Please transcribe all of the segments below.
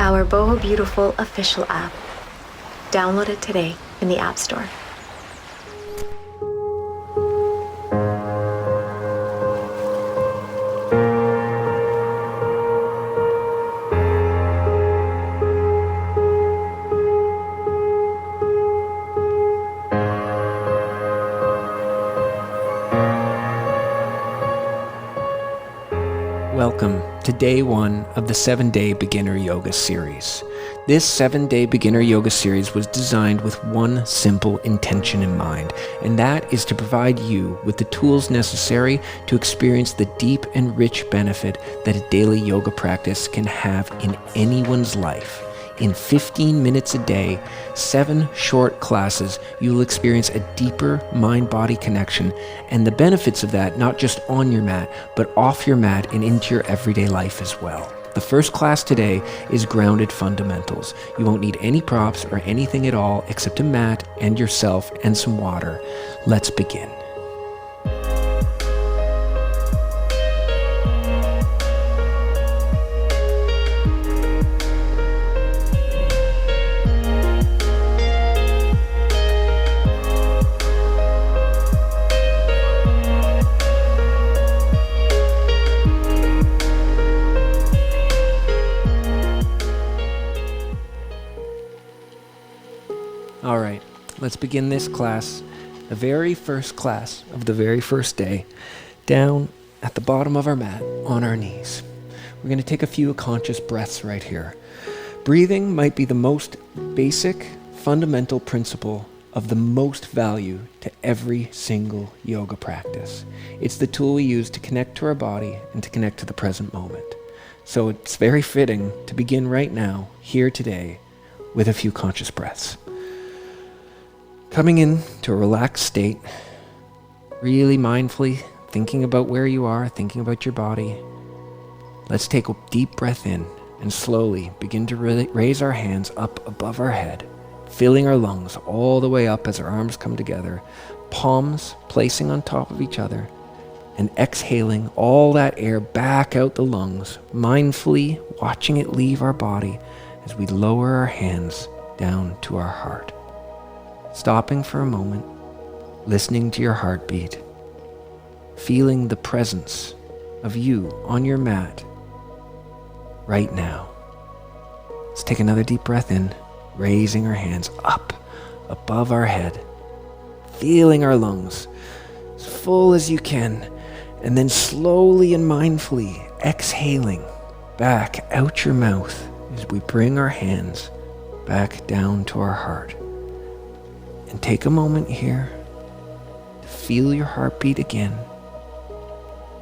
our Boho Beautiful official app. Download it today in the App Store. Welcome to day one of the 7-Day Beginner Yoga series. This 7-Day Beginner Yoga series was designed with one simple intention in mind, and that is to provide you with the tools necessary to experience the deep and rich benefit that a daily yoga practice can have in anyone's life. In 15 minutes a day, 7 short classes, you'll experience a deeper mind-body connection and the benefits of that not just on your mat, but off your mat and into your everyday life as well. The first class today is Grounded Fundamentals. You won't need any props or anything at all except a mat and yourself and some water. Let's begin. All right, let's begin this class, the very first class of the very first day, down at the bottom of our mat on our knees. We're going to take a few conscious breaths right here. Breathing might be the most basic, fundamental principle of the most value to every single yoga practice. It's the tool we use to connect to our body and to connect to the present moment. So it's very fitting to begin right now, here today, with a few conscious breaths. Coming in to a relaxed state, really mindfully thinking about where you are, thinking about your body. Let's take a deep breath in and slowly begin to raise our hands up above our head, filling our lungs all the way up as our arms come together, palms placing on top of each other, and exhaling all that air back out the lungs, mindfully watching it leave our body as we lower our hands down to our heart. Stopping for a moment, listening to your heartbeat, feeling the presence of you on your mat right now. Let's take another deep breath in, raising our hands up above our head, feeling our lungs as full as you can, and then slowly and mindfully exhaling back out your mouth as we bring our hands back down to our heart. And take a moment here to feel your heartbeat again,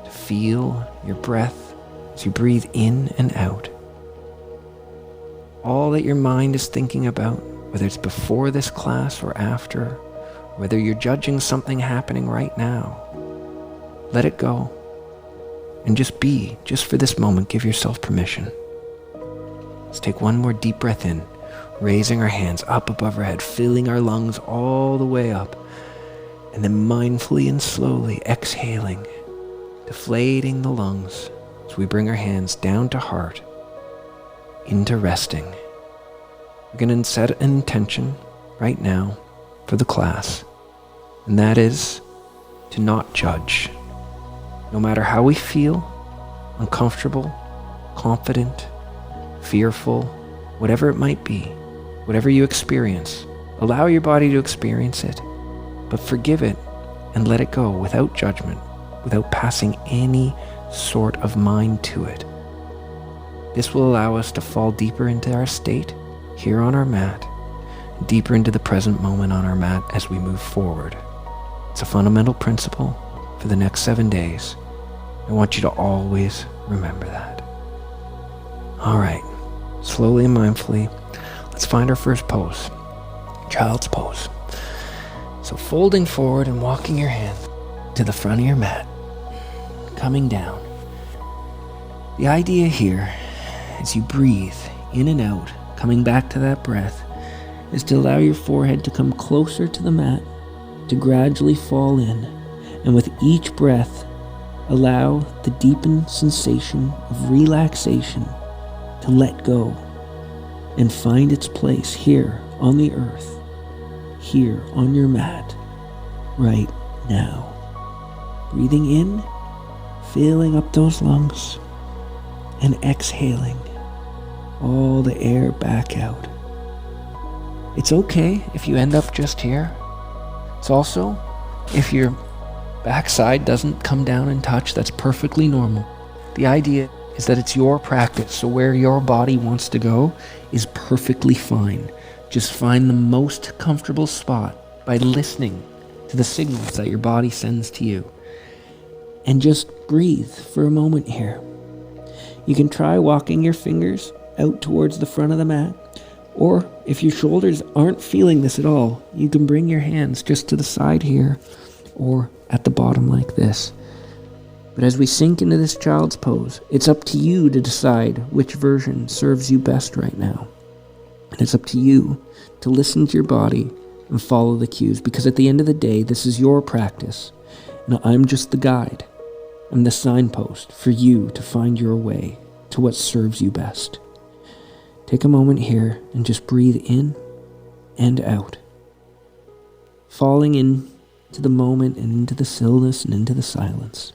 to feel your breath as you breathe in and out. All that your mind is thinking about, whether it's before this class or after, whether you're judging something happening right now, let it go and just be, just for this moment, give yourself permission. Let's take one more deep breath in, raising our hands up above our head, filling our lungs all the way up, and then mindfully and slowly exhaling, deflating the lungs as we bring our hands down to heart, into resting. We're going to set an intention right now for the class, and that is to not judge. No matter how we feel, uncomfortable, confident, fearful, whatever it might be, whatever you experience, allow your body to experience it, but forgive it and let it go without judgment, without passing any sort of mind to it. This will allow us to fall deeper into our state here on our mat, deeper into the present moment on our mat as we move forward. It's a fundamental principle for the next 7 days. I want you to always remember that. All right, slowly and mindfully, let's find our first pose, child's pose. So folding forward and walking your hand to the front of your mat, coming down. The idea here, as you breathe in and out, coming back to that breath, is to allow your forehead to come closer to the mat, to gradually fall in, and with each breath, allow the deepened sensation of relaxation to let go and find its place here on the earth, here on your mat, right now. Breathing in, filling up those lungs, and exhaling all the air back out. It's okay if you end up just here. It's also, if your backside doesn't come down and touch, that's perfectly normal. The idea is that it's your practice, so where your body wants to go is perfectly fine. Just find the most comfortable spot by listening to the signals that your body sends to you. And just breathe for a moment here. You can try walking your fingers out towards the front of the mat, or if your shoulders aren't feeling this at all, you can bring your hands just to the side here, or at the bottom like this. But as we sink into this child's pose, it's up to you to decide which version serves you best right now. And it's up to you to listen to your body and follow the cues, because at the end of the day, this is your practice. Now, I'm just the guide. I'm the signpost for you to find your way to what serves you best. Take a moment here and just breathe in and out, falling into the moment and into the stillness and into the silence.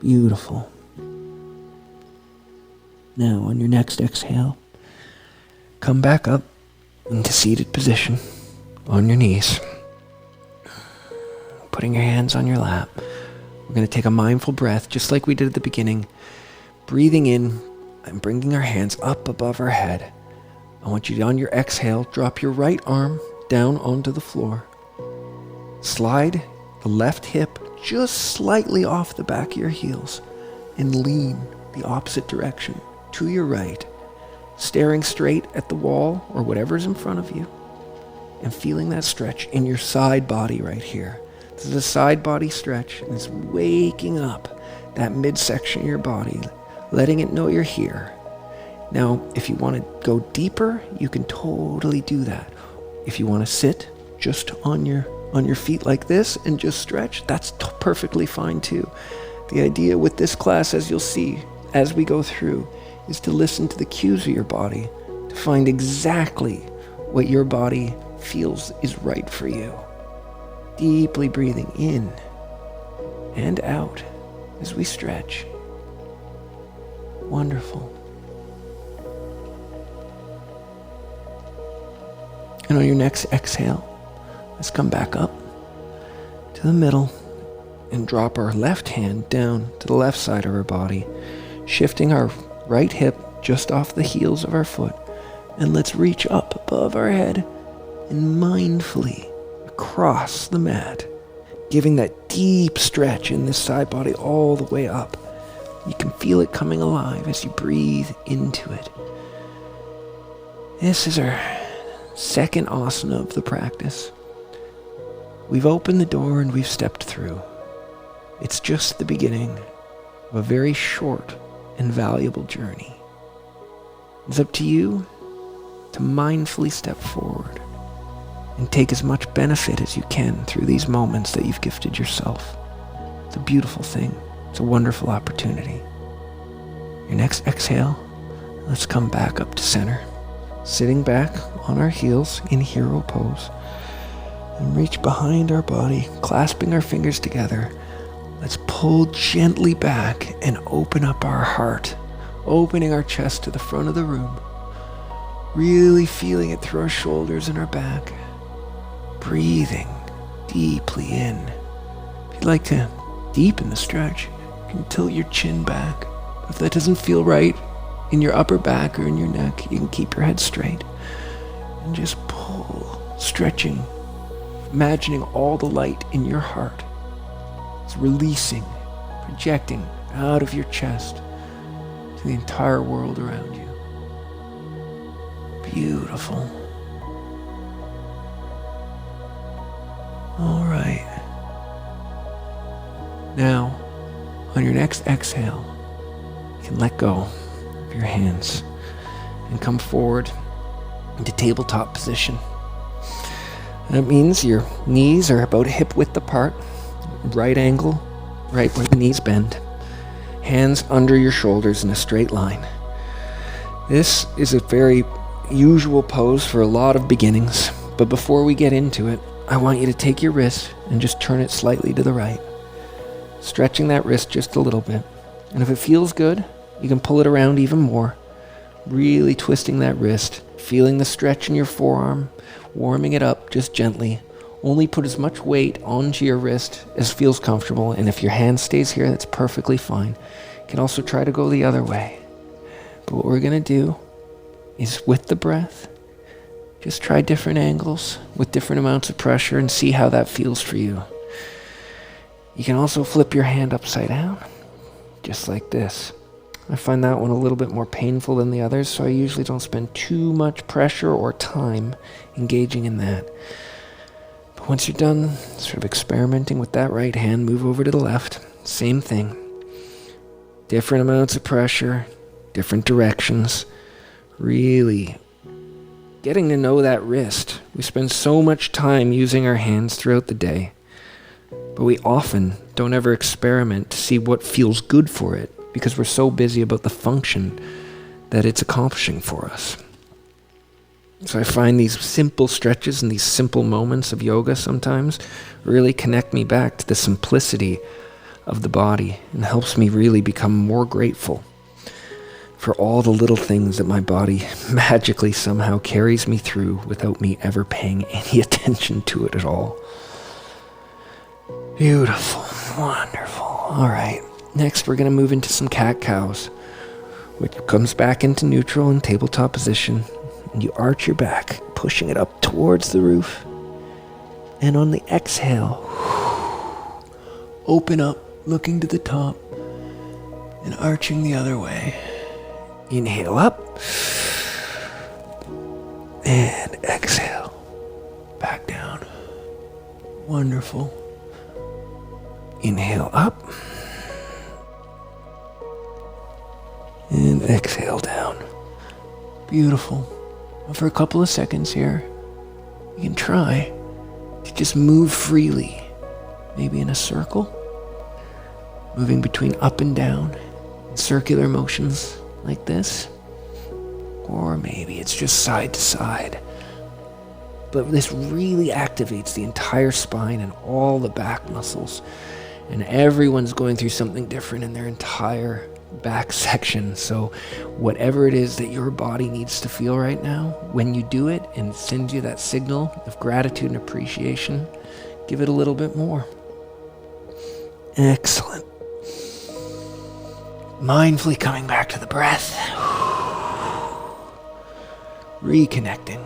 Beautiful. Now, on your next exhale, come back up into seated position on your knees, putting your hands on your lap. We're going to take a mindful breath, just like we did at the beginning, breathing in and bringing our hands up above our head. I want you to, on your exhale, drop your right arm down onto the floor. Slide the left hip just slightly off the back of your heels and lean the opposite direction to your right, staring straight at the wall or whatever's in front of you and feeling that stretch in your side body right here. This is a side body stretch, and it's waking up that midsection of your body, letting it know you're here. Now, if you want to go deeper, you can totally do that. If you want to sit just on your feet like this and just stretch, that's perfectly fine too. The idea with this class, as you'll see as we go through, is to listen to the cues of your body to find exactly what your body feels is right for you. Deeply breathing in and out as we stretch. Wonderful. And on your next exhale, let's come back up to the middle and drop our left hand down to the left side of our body, shifting our right hip just off the heels of our foot. And let's reach up above our head and mindfully across the mat, giving that deep stretch in this side body all the way up. You can feel it coming alive as you breathe into it. This is our second asana of the practice. We've opened the door and we've stepped through. It's just the beginning of a very short and valuable journey. It's up to you to mindfully step forward and take as much benefit as you can through these moments that you've gifted yourself. It's a beautiful thing. It's a wonderful opportunity. Your next exhale, let's come back up to center, sitting back on our heels in hero pose, and reach behind our body, clasping our fingers together. Let's pull gently back and open up our heart, opening our chest to the front of the room, really feeling it through our shoulders and our back. Breathing deeply in. If you'd like to deepen the stretch, you can tilt your chin back. If that doesn't feel right in your upper back or in your neck, you can keep your head straight and just pull, stretching, imagining all the light in your heart. It's releasing, projecting out of your chest to the entire world around you. Beautiful. All right. Now, on your next exhale, you can let go of your hands and come forward into tabletop position. That means your knees are about hip width apart, right angle right where the knees bend. Hands under your shoulders in a straight line. This is a very usual pose for a lot of beginnings, but before we get into it, I want you to take your wrist and just turn it slightly to the right, stretching that wrist just a little bit. And if it feels good, you can pull it around even more, really twisting that wrist, feeling the stretch in your forearm, warming it up just gently. Only put as much weight onto your wrist as feels comfortable, and if your hand stays here, that's perfectly fine. You can also try to go the other way. But what we're going to do is, with the breath, just try different angles with different amounts of pressure and see how that feels for you. You can also flip your hand upside down, just like this. I find that one a little bit more painful than the others, so I usually don't spend too much pressure or time engaging in that. But once you're done sort of experimenting with that right hand, move over to the left. Same thing. Different amounts of pressure, different directions. Really getting to know that wrist. We spend so much time using our hands throughout the day, but we often don't ever experiment to see what feels good for it because we're so busy about the function that it's accomplishing for us. So I find these simple stretches and these simple moments of yoga sometimes really connect me back to the simplicity of the body and helps me really become more grateful for all the little things that my body magically somehow carries me through without me ever paying any attention to it at all. Beautiful, wonderful. All right, next we're going to move into some cat-cows, which comes back into neutral and tabletop position. And you arch your back, pushing it up towards the roof. And on the exhale, open up, looking to the top, and arching the other way. Inhale up, and exhale, back down. Wonderful. Inhale up, and exhale down. Beautiful. For a couple of seconds here, you can try to just move freely, maybe in a circle, moving between up and down, circular motions like this, or maybe it's just side to side. But this really activates the entire spine and all the back muscles, and everyone's going through something different in their entire back section. So whatever it is that your body needs to feel right now, when you do it and it sends you that signal of gratitude and appreciation, give it a little bit more. Excellent. Mindfully coming back to the breath. Reconnecting.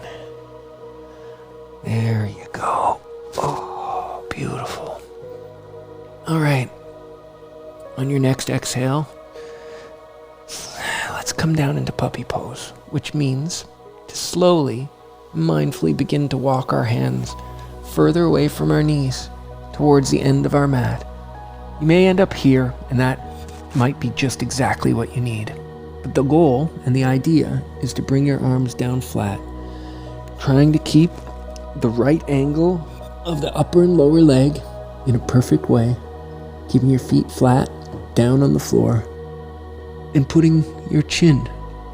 There you go. Oh, beautiful. All right. On your next exhale, let's come down into puppy pose, which means to slowly, mindfully begin to walk our hands further away from our knees towards the end of our mat. You may end up here, and that might be just exactly what you need. But the goal and the idea is to bring your arms down flat, trying to keep the right angle of the upper and lower leg in a perfect way, keeping your feet flat down on the floor, and putting your chin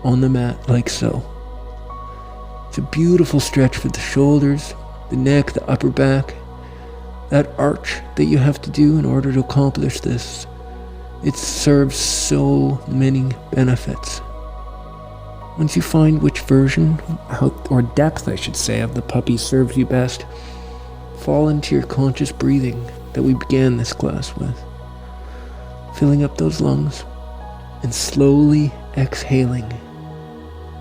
on the mat like so. It's a beautiful stretch for the shoulders, the neck, the upper back. That arch that you have to do in order to accomplish this, it serves so many benefits. Once you find which version, or depth I should say, of the puppy serves you best, fall into your conscious breathing that we began this class with. Filling up those lungs and slowly exhaling,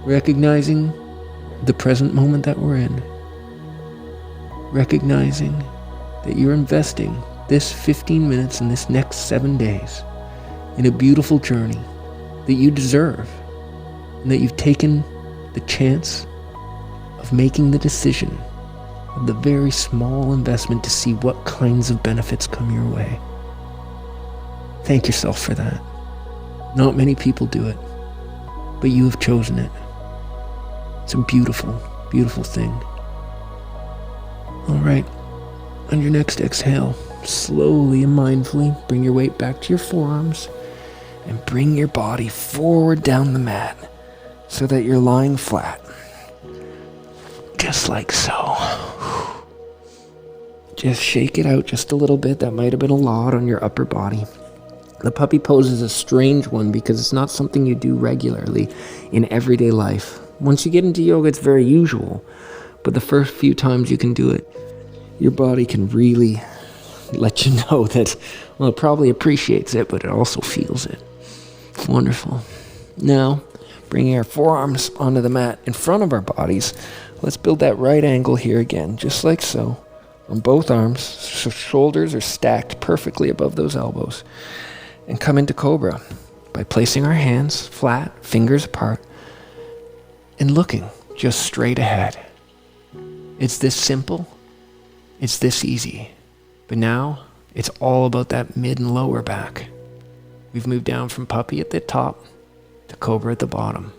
recognizing the present moment that we're in, recognizing that you're investing this 15 minutes and this next 7 days in a beautiful journey that you deserve, and that you've taken the chance of making the decision of the very small investment to see what kinds of benefits come your way. Thank yourself for that. Not many people do it, but you have chosen it. It's a beautiful, beautiful thing. All right, on your next exhale, slowly and mindfully bring your weight back to your forearms and bring your body forward down the mat so that you're lying flat. Just like so. Just shake it out just a little bit. That might have been a lot on your upper body. The puppy pose is a strange one because it's not something you do regularly in everyday life. Once you get into yoga, it's very usual. But the first few times you can do it, your body can really let you know that, well, it probably appreciates it, but it also feels it. Wonderful. Now, bringing our forearms onto the mat in front of our bodies, let's build that right angle here again, just like so, on both arms, so shoulders are stacked perfectly above those elbows, and come into Cobra by placing our hands flat, fingers apart, and looking just straight ahead. It's this simple, it's this easy, but now it's all about that mid and lower back. We've moved down from puppy at the top to Cobra at the bottom.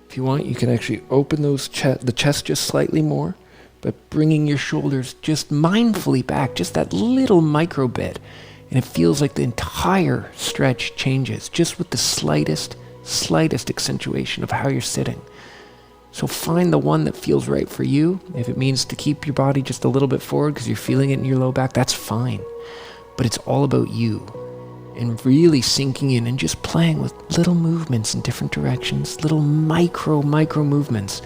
If you want, you can actually open the chest just slightly more by bringing your shoulders just mindfully back, just that little micro bit. And it feels like the entire stretch changes just with the slightest accentuation of how you're sitting. So find the one that feels right for you. If it means to keep your body just a little bit forward because you're feeling it in your low back, that's fine. But it's all about you. And really sinking in and just playing with little movements in different directions, little micro movements,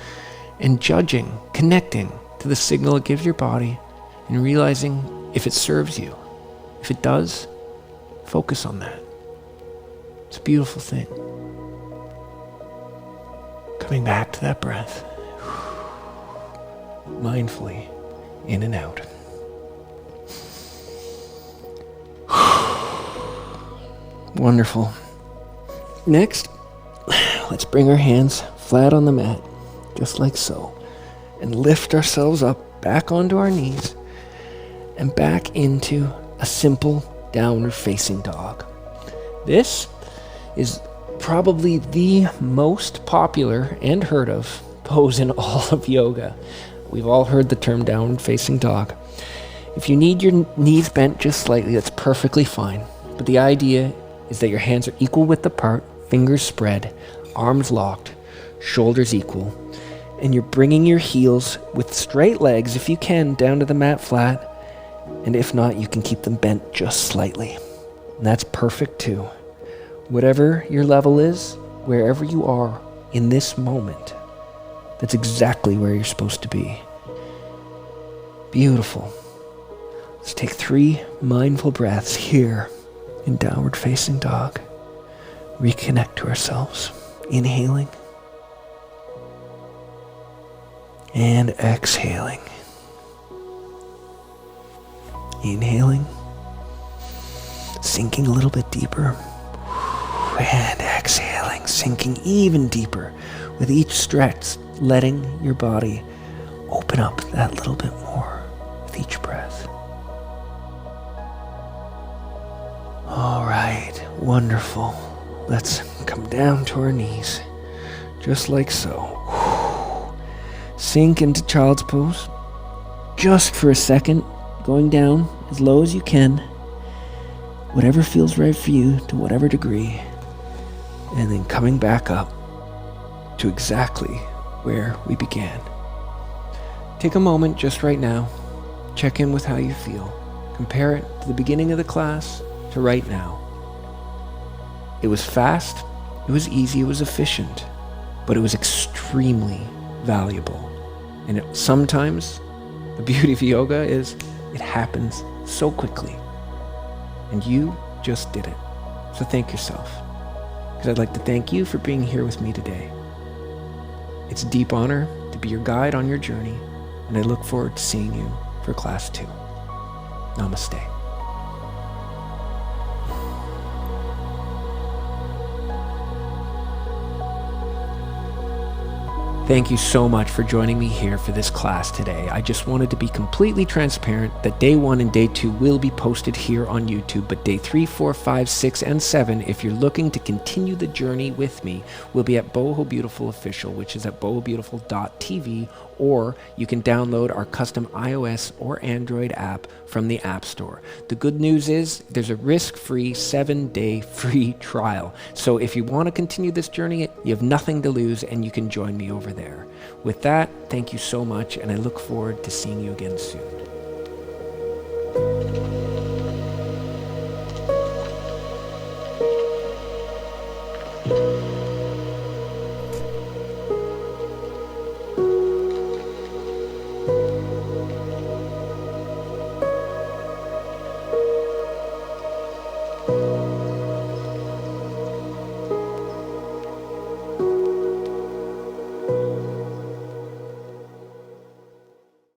and judging, connecting to the signal it gives your body, and realizing if it serves you. If it does, focus on that. It's a beautiful thing. Coming back to that breath, mindfully, in and out. Wonderful. Next, let's bring our hands flat on the mat, just like so, and lift ourselves up back onto our knees and back into a simple downward facing dog. This is probably the most popular and heard of pose in all of yoga. We've all heard the term downward facing dog. If you need your knees bent just slightly, that's perfectly fine. But the idea is that your hands are equal width apart, fingers spread, arms locked, shoulders equal, and you're bringing your heels with straight legs, if you can, down to the mat flat, and if not, you can keep them bent just slightly. And that's perfect too. Whatever your level is, wherever you are in this moment, that's exactly where you're supposed to be. Beautiful. Let's take 3 mindful breaths here in downward facing dog. Reconnect to ourselves. Inhaling and exhaling. Inhaling, sinking a little bit deeper, and exhaling, sinking even deeper with each stretch, letting your body open up that little bit more with each breath. All right, wonderful. Let's come down to our knees, just like so. Sink into child's pose, just for a second, going down as low as you can, whatever feels right for you to whatever degree, and then coming back up to exactly where we began. Take a moment just right now, check in with how you feel, compare it to the beginning of the class to right now. It was fast, it was easy, it was efficient, but it was extremely valuable. And sometimes the beauty of yoga is it happens so quickly, and you just did it. So thank yourself, because I'd like to thank you for being here with me today. It's a deep honor to be your guide on your journey, and I look forward to seeing you for class 2. Namaste. Thank you so much for joining me here for this class today. I just wanted to be completely transparent that day 1 and day 2 will be posted here on YouTube, but day 3, 4, 5, 6, and 7, if you're looking to continue the journey with me, will be at Boho Beautiful Official, which is at bohobeautiful.tv, or you can download our custom iOS or Android app from the App Store. The good news is there's a risk-free 7-day free trial. So if you want to continue this journey, you have nothing to lose and you can join me over there. With that, thank you so much, and I look forward to seeing you again soon.